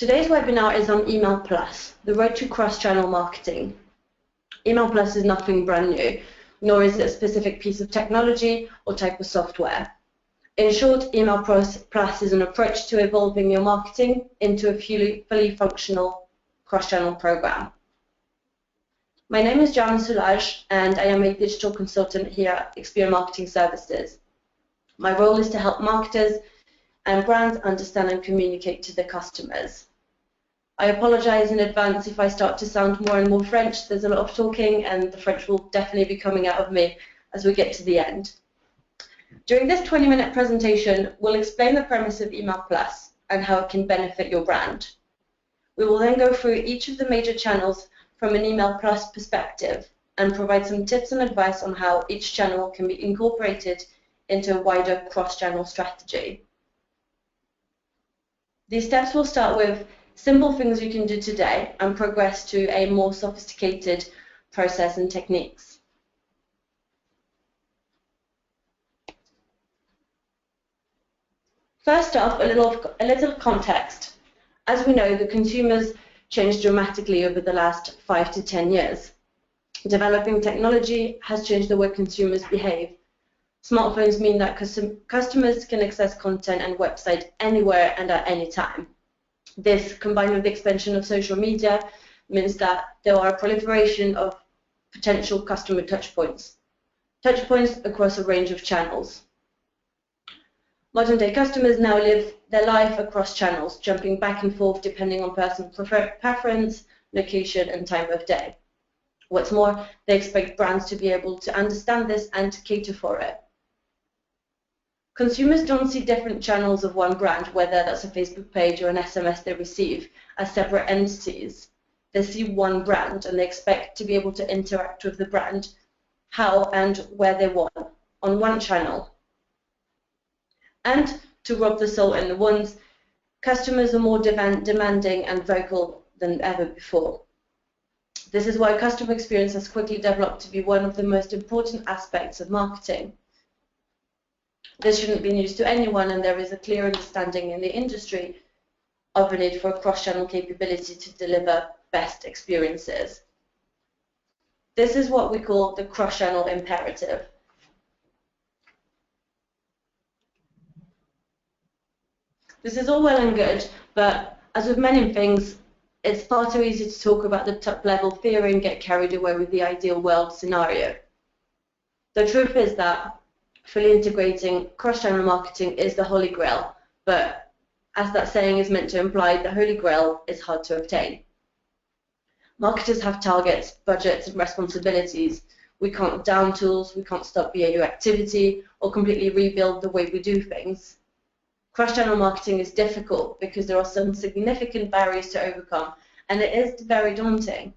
Today's webinar is on Email Plus, the road to cross-channel marketing. Email Plus is nothing brand new, nor is it a specific piece of technology or type of software. In short, Email Plus is an approach to evolving your marketing into a fully functional cross-channel program. My name is Jana Soulage, and I am a digital consultant here at Experian Marketing Services. My role is to help marketers and brands understand and communicate to their customers. I apologize in advance if I start to sound more and more French. There's a lot of talking, and the French will definitely be coming out of me as we get to the end. During this 20-minute presentation, we'll explain the premise of Email Plus and how it can benefit your brand. We will then go through each of the major channels from an Email Plus perspective and provide some tips and advice on how each channel can be incorporated into a wider cross-channel strategy. These steps will start with simple things you can do today and progress to a more sophisticated process and techniques. First off, a little context. As we know, the consumers changed dramatically over the last 5 to 10 years. Developing technology has changed the way consumers behave. Smartphones mean that customers can access content and websites anywhere and at any time. This, combined with the expansion of social media, means that there are a proliferation of potential customer touchpoints across a range of channels. Modern-day customers now live their life across channels, jumping back and forth depending on personal preference, location, and time of day. What's more, they expect brands to be able to understand this and to cater for it. Consumers don't see different channels of one brand, whether that's a Facebook page or an SMS they receive, as separate entities. They see one brand and they expect to be able to interact with the brand how and where they want on one channel. And to rub the salt in the wounds, customers are more demanding and vocal than ever before. This is why customer experience has quickly developed to be one of the most important aspects of marketing. This shouldn't be news to anyone, and there is a clear understanding in the industry of the need for a cross-channel capability to deliver best experiences. This is what we call the cross-channel imperative. This is all well and good, but as with many things, it's far too easy to talk about the top-level theory and get carried away with the ideal world scenario. The truth is that fully integrating cross-channel marketing is the holy grail, but as that saying is meant to imply, the holy grail is hard to obtain. Marketers have targets, budgets, and responsibilities. We can't down tools, we can't stop BAU activity, or completely rebuild the way we do things. Cross-channel marketing is difficult because there are some significant barriers to overcome, and it is very daunting.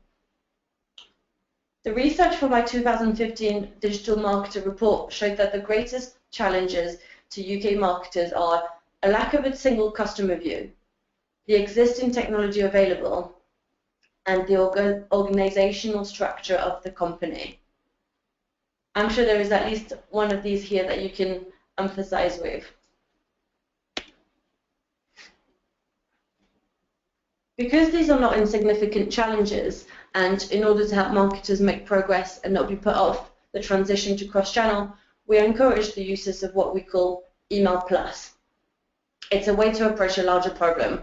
The research for my 2015 Digital Marketer report showed that the greatest challenges to UK marketers are a lack of a single customer view, the existing technology available, and the organizational structure of the company. I'm sure there is at least one of these here that you can emphasize with. Because these are not insignificant challenges, and in order to help marketers make progress and not be put off the transition to cross-channel, we encourage the uses of what we call Email Plus. It's a way to approach a larger problem,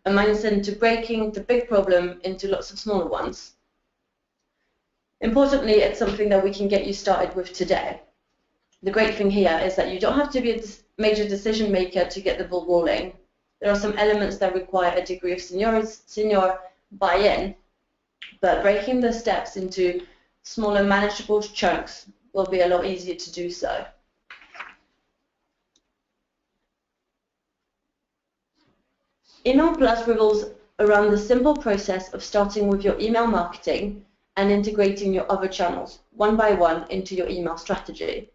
a mindset into breaking the big problem into lots of smaller ones. Importantly, it's something that we can get you started with today. The great thing here is that you don't have to be a major decision maker to get the ball rolling. There are some elements that require a degree of senior buy-in, but breaking the steps into smaller manageable chunks will be a lot easier to do so. Email Plus revolves around the simple process of starting with your email marketing and integrating your other channels one by one into your email strategy.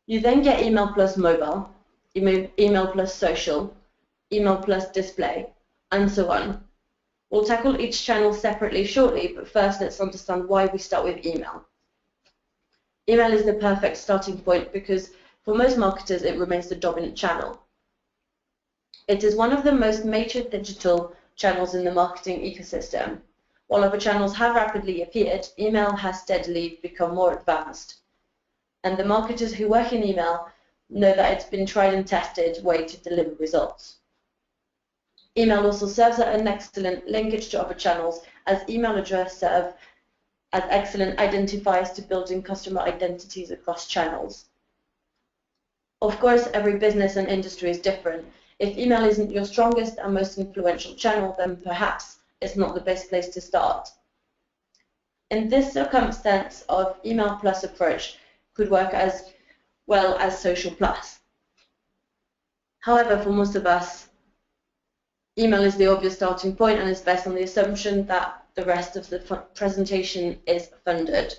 You then get Email Plus Mobile, Email Plus Social, Email Plus Display, and so on. We'll tackle each channel separately shortly, but first let's understand why we start with email. Email is the perfect starting point because for most marketers it remains the dominant channel. It is one of the most major digital channels in the marketing ecosystem. While other channels have rapidly appeared, email has steadily become more advanced. And the marketers who work in email know that it's been tried and tested way to deliver results. Email also serves as an excellent linkage to other channels, as email address serve as excellent identifiers to building customer identities across channels. Of course, every business and industry is different. If email isn't your strongest and most influential channel, then perhaps it's not the best place to start. In this circumstance of email plus approach could work as well as social plus. However, for most of us, email is the obvious starting point and is based on the assumption that the rest of the presentation is funded.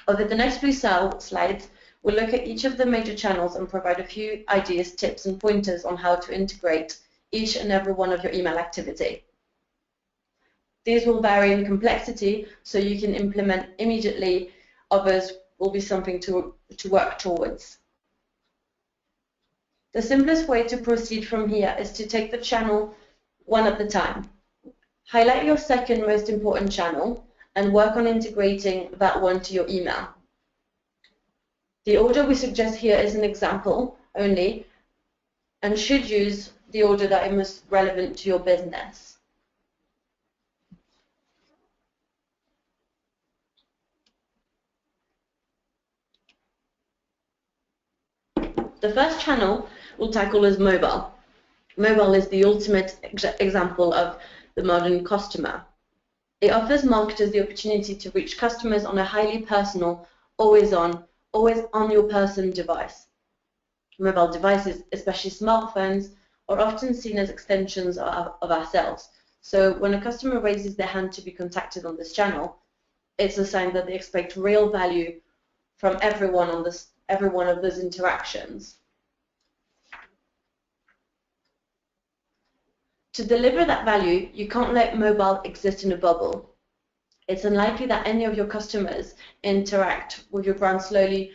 Over the next few slides, we'll look at each of the major channels and provide a few ideas, tips, and pointers on how to integrate each and every one of your email activity. These will vary in complexity, so you can implement immediately. Others will be something to work towards. The simplest way to proceed from here is to take the channel one at a time. Highlight your second most important channel and work on integrating that one to your email. The order we suggest here is an example only and should use the order that is most relevant to your business. The first channel we'll tackle is mobile. Mobile is the ultimate example of the modern customer. It offers marketers the opportunity to reach customers on a highly personal, always on your person device. Mobile devices, especially smartphones, are often seen as extensions of ourselves. So when a customer raises their hand to be contacted on this channel, it's a sign that they expect real value from every one of those interactions. To deliver that value, you can't let mobile exist in a bubble. It's unlikely that any of your customers interact with your brand solely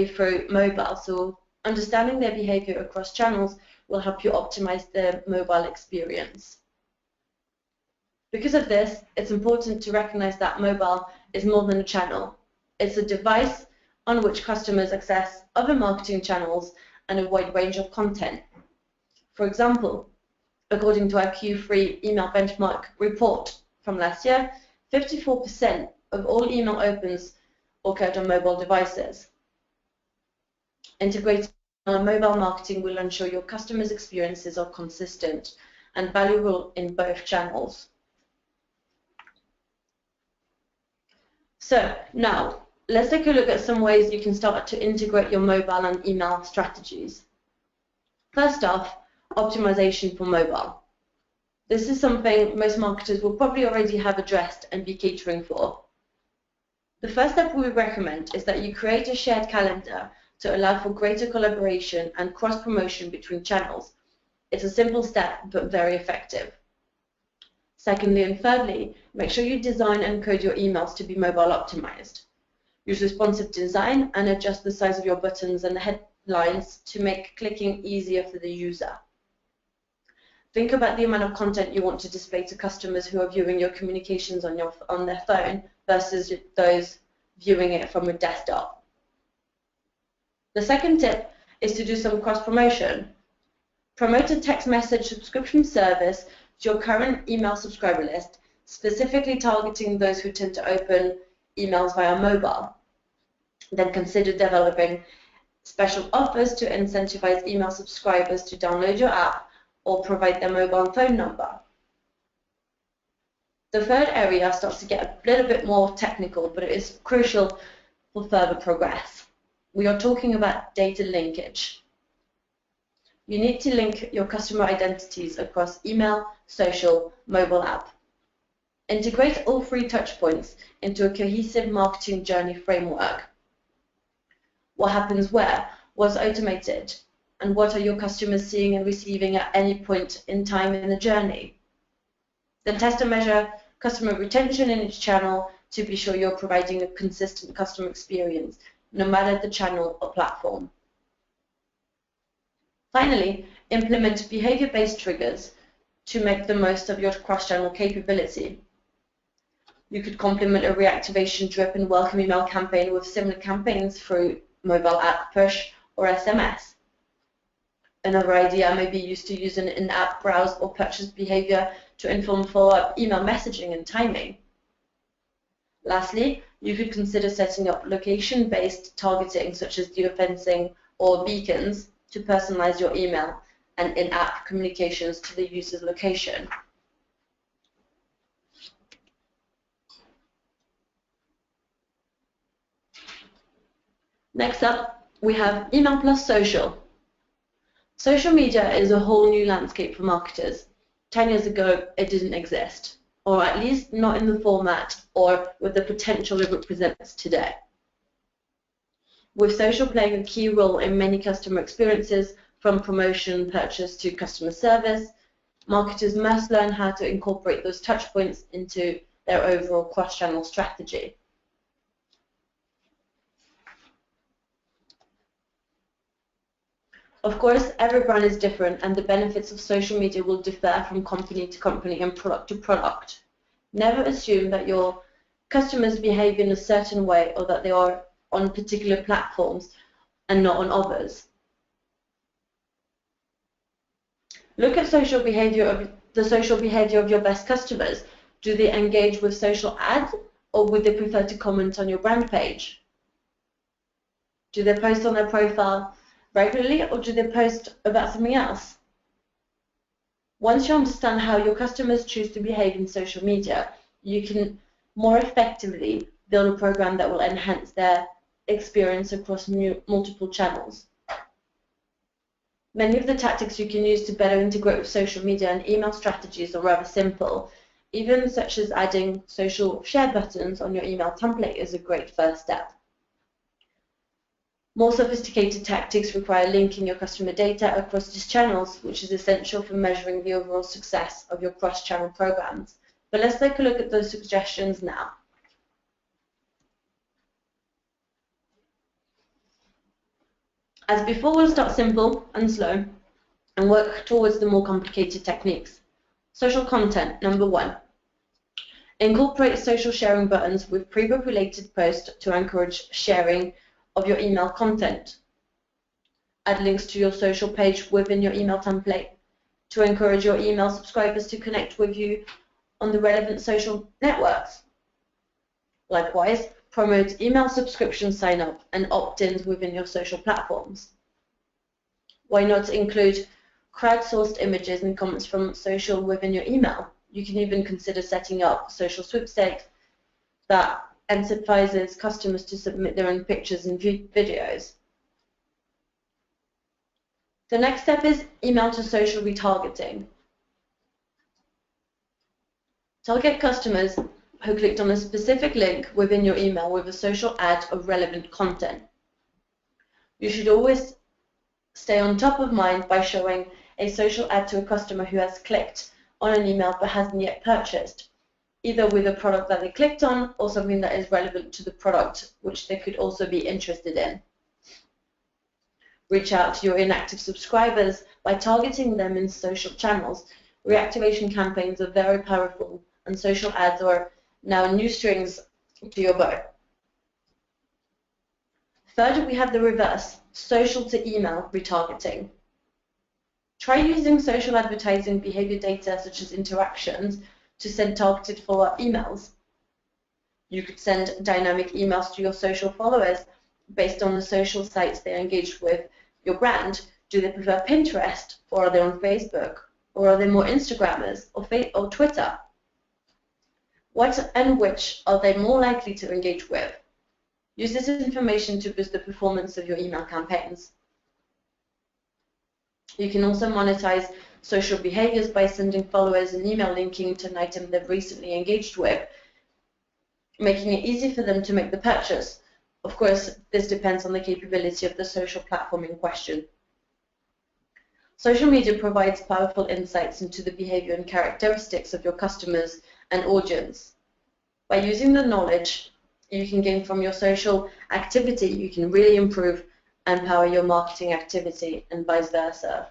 through mobile, so understanding their behavior across channels will help you optimize the mobile experience. Because of this, it's important to recognize that mobile is more than a channel. It's a device on which customers access other marketing channels and a wide range of content. For example, according to our Q3 email benchmark report from last year, 54% of all email opens occurred on mobile devices. Integrating mobile marketing will ensure your customers' experiences are consistent and valuable in both channels. So now, let's take a look at some ways you can start to integrate your mobile and email strategies. First off, optimization for mobile. This is something most marketers will probably already have addressed and be catering for. The first step we recommend is that you create a shared calendar to allow for greater collaboration and cross-promotion between channels. It's a simple step, but very effective. Secondly and thirdly, make sure you design and code your emails to be mobile optimized. Use responsive design and adjust the size of your buttons and the headlines to make clicking easier for the user. Think about the amount of content you want to display to customers who are viewing your communications on their phone versus those viewing it from a desktop. The second tip is to do some cross-promotion. Promote a text message subscription service to your current email subscriber list, specifically targeting those who tend to open emails via mobile. Then consider developing special offers to incentivize email subscribers to download your app or provide their mobile phone number. The third area starts to get a little bit more technical, but it is crucial for further progress. We are talking about data linkage. You need to link your customer identities across email, social, mobile app. Integrate all three touchpoints into a cohesive marketing journey framework. What happens where? What's automated? And what are your customers seeing and receiving at any point in time in the journey? Then test and measure customer retention in each channel to be sure you're providing a consistent customer experience, no matter the channel or platform. Finally, Implement behavior-based triggers to make the most of your cross-channel capability. You could complement a reactivation-driven welcome email campaign with similar campaigns through mobile app push or SMS. Another idea may be used to use an in-app browse or purchase behavior to inform follow-up email messaging and timing. Lastly, you could consider setting up location-based targeting such as geofencing or beacons to personalize your email and in-app communications to the user's location. Next up, we have email plus social. Social media is a whole new landscape for marketers. 10 years ago, it didn't exist, or at least not in the format or with the potential it represents today. With social playing a key role in many customer experiences, from promotion, purchase to customer service, marketers must learn how to incorporate those touch points into their overall cross-channel strategy. Of course, every brand is different, and the benefits of social media will differ from company to company and product to product. Never assume that your customers behave in a certain way or that they are on particular platforms and not on others. Look at the social behavior of your best customers. Do they engage with social ads, or would they prefer to comment on your brand page? Do they post on their profile regularly, or do they post about something else? Once you understand how your customers choose to behave in social media, you can more effectively build a program that will enhance their experience across multiple channels. Many of the tactics you can use to better integrate with social media and email strategies are rather simple. Even such as adding social share buttons on your email template is a great first step. More sophisticated tactics require linking your customer data across these channels, which is essential for measuring the overall success of your cross-channel programs. But let's take a look at those suggestions now. As before, we'll start simple and slow and work towards the more complicated techniques. Social content, number 1. Incorporate social sharing buttons with pre-populated posts to encourage sharing of your email content. Add links to your social page within your email template to encourage your email subscribers to connect with you on the relevant social networks. Likewise, promote email subscription sign-up and opt-ins within your social platforms. Why not include crowdsourced images and comments from social within your email? You can even consider setting up social sweepstakes that incentivizes customers to submit their own pictures and videos. The next step is email to social retargeting. Target customers who clicked on a specific link within your email with a social ad of relevant content. You should always stay on top of mind by showing a social ad to a customer who has clicked on an email but hasn't yet purchased, either with a product that they clicked on or something that is relevant to the product which they could also be interested in. Reach out to your inactive subscribers by targeting them in social channels. Reactivation campaigns are very powerful, and social ads are now new strings to your bow. Third, we have the reverse, social to email retargeting. Try using social advertising behavior data such as interactions to send targeted follow-up emails. You could send dynamic emails to your social followers based on the social sites they engaged with your brand. Do they prefer Pinterest, or are they on Facebook, or are they more Instagrammers or Twitter? What and which are they more likely to engage with? Use this information to boost the performance of your email campaigns. You can also monetize social behaviors by sending followers an email linking to an item they've recently engaged with, making it easy for them to make the purchase. Of course, this depends on the capability of the social platform in question. Social media provides powerful insights into the behavior and characteristics of your customers and audience. By using the knowledge you can gain from your social activity, you can really improve and power your marketing activity, and vice versa.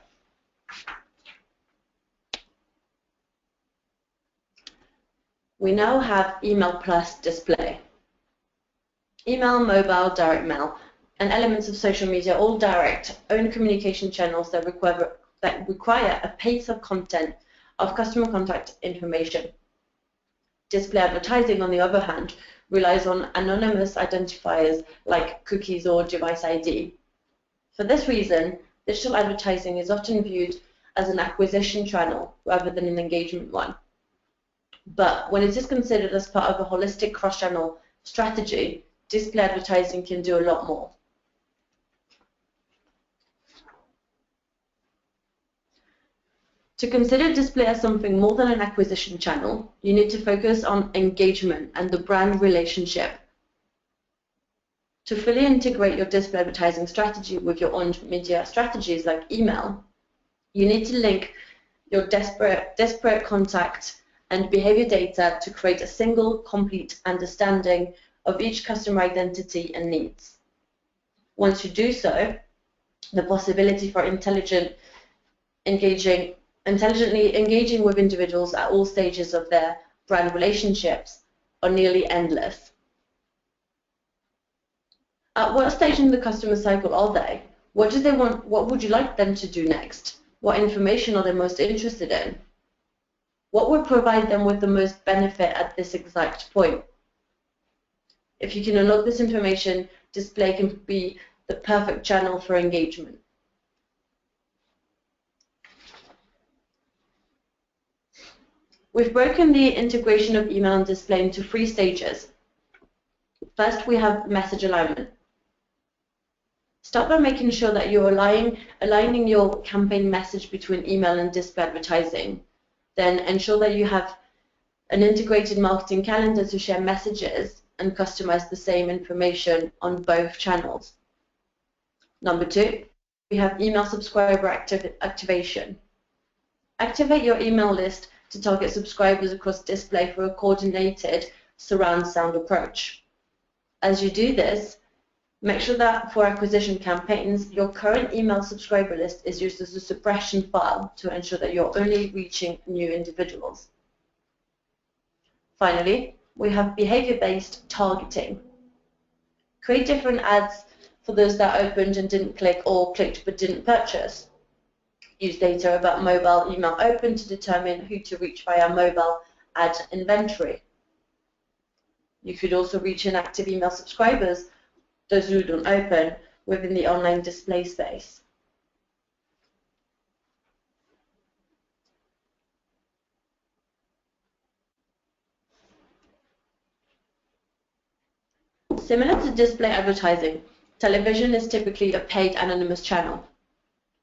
We now have email plus display. Email, mobile, direct mail, and elements of social media, all direct, own communication channels that require a pace of content of customer contact information. Display advertising, on the other hand, relies on anonymous identifiers like cookies or device ID. For this reason, digital advertising is often viewed as an acquisition channel rather than an engagement one. But when it is considered as part of a holistic cross-channel strategy, display advertising can do a lot more. To consider display as something more than an acquisition channel, you need to focus on engagement and the brand relationship. To fully integrate your display advertising strategy with your own media strategies like email, you need to link your disparate contact and behavior data to create a single, complete understanding of each customer identity and needs. Once you do so, the possibility for intelligently engaging with individuals at all stages of their brand relationships are nearly endless. At what stage in the customer cycle are they? What do they want? What would you like them to do next? What information are they most interested in? What would provide them with the most benefit at this exact point? If you can unlock this information, display can be the perfect channel for engagement. We've broken the integration of email and display into 3 stages. First, we have message alignment. Start by making sure that you're aligning your campaign message between email and display advertising. Then ensure that you have an integrated marketing calendar to share messages and customize the same information on both channels. Number 2, we have email subscriber activation. Activate your email list to target subscribers across display for a coordinated surround sound approach. As you do this, make sure that for acquisition campaigns, your current email subscriber list is used as a suppression file to ensure that you're only reaching new individuals. Finally, we have behavior-based targeting. Create different ads for those that opened and didn't click or clicked but didn't purchase. Use data about mobile email open to determine who to reach via mobile ad inventory. You could also reach inactive email subscribers, those who don't open, within the online display space. Similar to display advertising, television is typically a paid anonymous channel.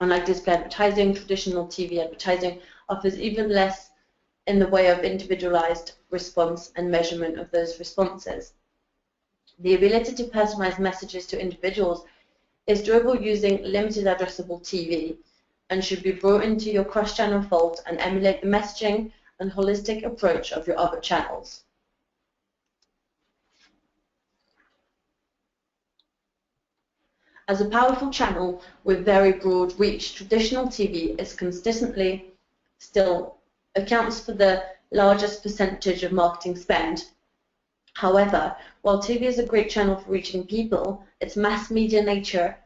Unlike display advertising, traditional TV advertising offers even less in the way of individualized response and measurement of those responses. The ability to personalize messages to individuals is doable using limited addressable TV and should be brought into your cross-channel fold and emulate the messaging and holistic approach of your other channels. As a powerful channel with very broad reach, traditional TV is consistently still accounts for the largest percentage of marketing spend. However, while TV is a great channel for reaching people, its mass media nature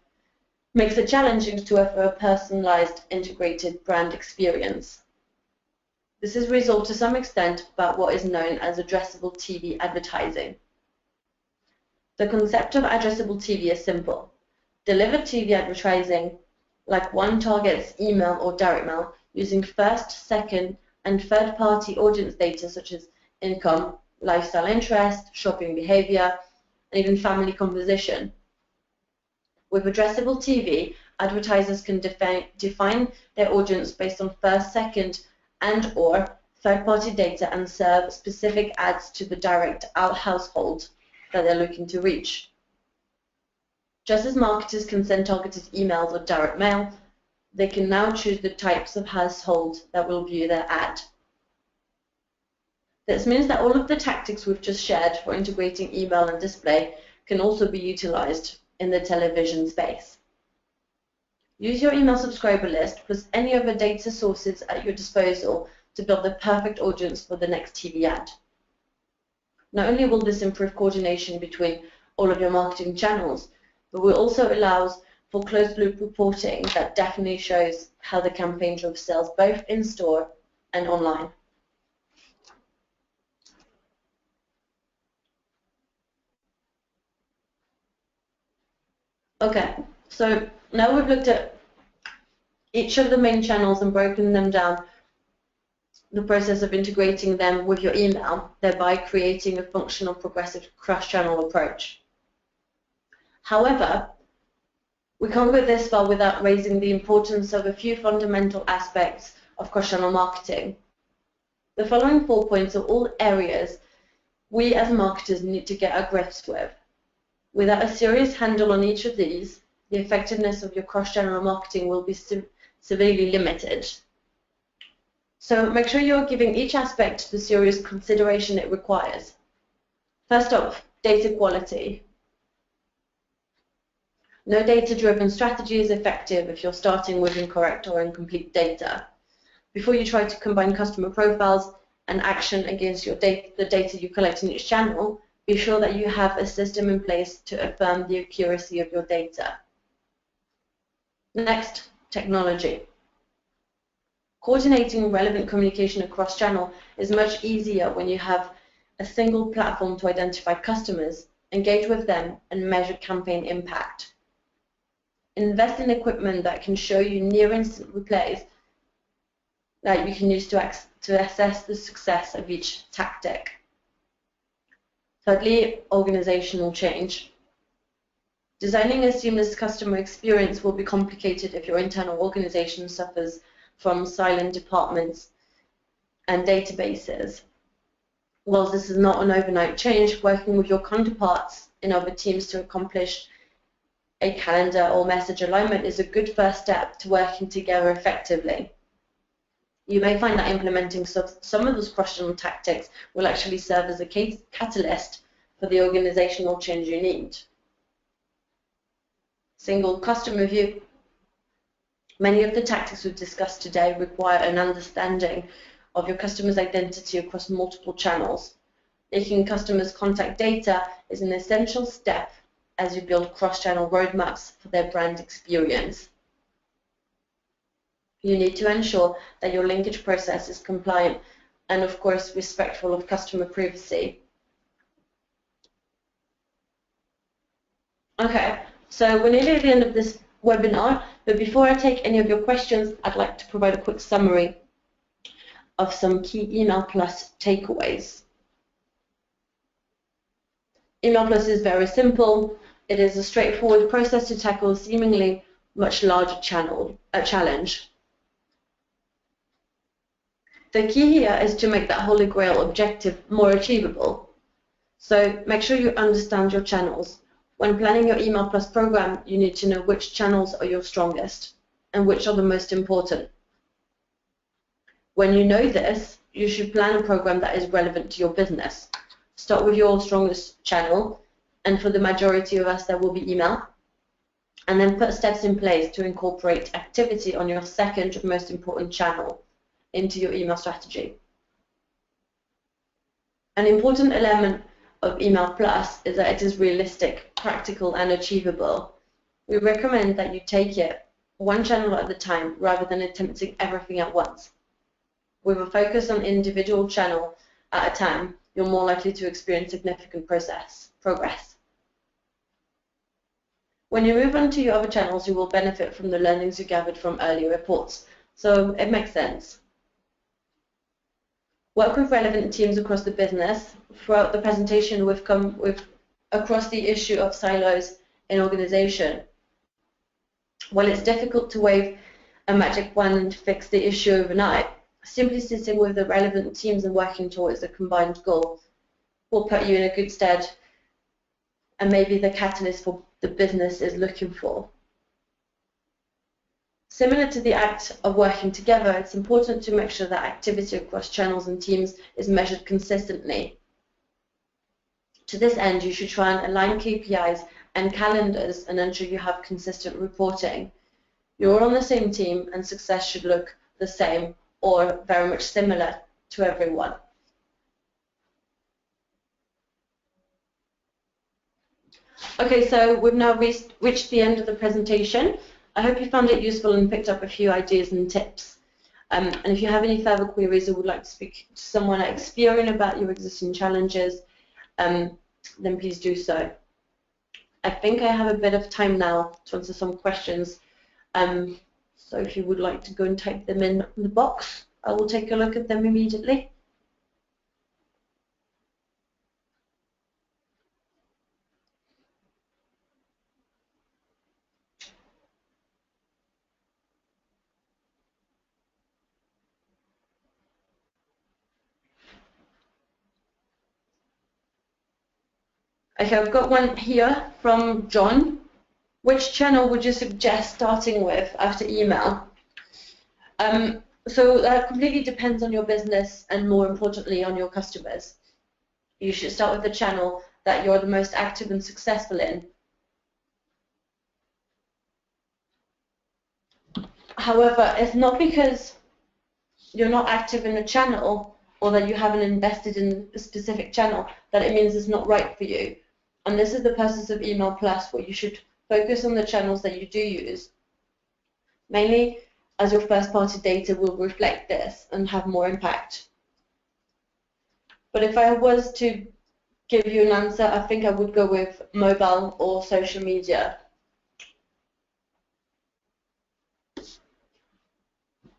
makes it challenging to offer a personalized, integrated brand experience. This is a result to some extent about what is known as addressable TV advertising. The concept of addressable TV is simple. Deliver TV advertising like one targets email or direct mail using first, second, and third-party audience data such as income, lifestyle interest, shopping behavior, and even family composition. With addressable TV, advertisers can define their audience based on first, second, and/or third-party data and serve specific ads to the direct household that they're looking to reach. Just as marketers can send targeted emails or direct mail, they can now choose the types of household that will view their ad. This means that all of the tactics we've just shared for integrating email and display can also be utilized in the television space. Use your email subscriber list plus any other data sources at your disposal to build the perfect audience for the next TV ad. Not only will this improve coordination between all of your marketing channels, but will also allow for closed-loop reporting that definitely shows how the campaign drove sales both in-store and online. Okay, so now we've looked at each of the main channels and broken them down, the process of integrating them with your email, thereby creating a functional, progressive cross-channel approach. However, we can't go this far without raising the importance of a few fundamental aspects of cross-channel marketing. The following 4 points are all areas we as marketers need to get our grips with. Without a serious handle on each of these, the effectiveness of your cross-channel marketing will be severely limited. So make sure you're giving each aspect the serious consideration it requires. First up, data quality. No data-driven strategy is effective if you're starting with incorrect or incomplete data. Before you try to combine customer profiles and action against your the data you collect in each channel, be sure that you have a system in place to affirm the accuracy of your data. Next, technology. Coordinating relevant communication across channel is much easier when you have a single platform to identify customers, engage with them, and measure campaign impact. Invest in equipment that can show you near-instant replays that you can use to assess the success of each tactic. Thirdly, organizational change. Designing a seamless customer experience will be complicated if your internal organization suffers from silent departments and databases. Whilst this is not an overnight change, working with your counterparts in other teams to accomplish a calendar or message alignment is a good first step to working together effectively. You may find that implementing some of those cross-channel tactics will actually serve as a catalyst for the organizational change you need. Single customer view. Many of the tactics we've discussed today require an understanding of your customer's identity across multiple channels. Making customers' contact data is an essential step as you build cross-channel roadmaps for their brand experience. You need to ensure that your linkage process is compliant and, of course, respectful of customer privacy. Okay, so we're nearly at the end of this webinar, but before I take any of your questions, I'd like to provide a quick summary of some key Email Plus takeaways. Email Plus is very simple. It is a straightforward process to tackle a seemingly much larger challenge. The key here is to make that Holy Grail objective more achievable. So make sure you understand your channels. When planning your Email Plus program, you need to know which channels are your strongest and which are the most important. When you know this, you should plan a program that is relevant to your business. Start with your strongest channel, and for the majority of us, that will be email. And then put steps in place to incorporate activity on your second most important channel into your email strategy. An important element of Email Plus is that it is realistic, practical, and achievable. We recommend that you take it one channel at a time rather than attempting everything at once. With a focus on individual channel at a time, you're more likely to experience significant progress. When you move on to your other channels, you will benefit from the learnings you gathered from earlier reports, so it makes sense. Work with relevant teams across the business. Throughout the presentation, we've come across the issue of silos in organization. While it's difficult to wave a magic wand and fix the issue overnight, simply sitting with the relevant teams and working towards a combined goal will put you in a good stead and maybe the catalyst for the business is looking for. Similar to the act of working together, it's important to make sure that activity across channels and teams is measured consistently. To this end, you should try and align KPIs and calendars and ensure you have consistent reporting. You're all on the same team and success should look the same or very much similar to everyone. Okay, so we've now reached the end of the presentation. I hope you found it useful and picked up a few ideas and tips. And if you have any further queries or would like to speak to someone at Experian about your existing challenges, then please do so. I think I have a bit of time now to answer some questions. So if you would like to go and type them in the box, I will take a look at them immediately. Okay, I've got one here from John. Which channel would you suggest starting with after email? So that completely depends on your business and more importantly on your customers. You should start with the channel that you're the most active and successful in. However, it's not because you're not active in a channel or that you haven't invested in a specific channel that it means it's not right for you. And this is the purpose of Email Plus, where you should focus on the channels that you do use, mainly as your first-party data will reflect this and have more impact. But if I was to give you an answer, I think I would go with mobile or social media.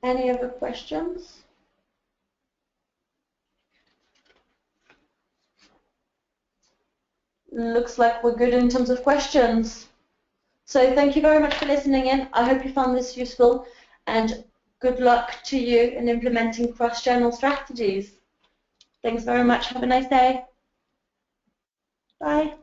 Any other questions? Looks like we're good in terms of questions. So thank you very much for listening in. I hope you found this useful and good luck to you in implementing cross-channel strategies. Thanks very much. Have a nice day. Bye.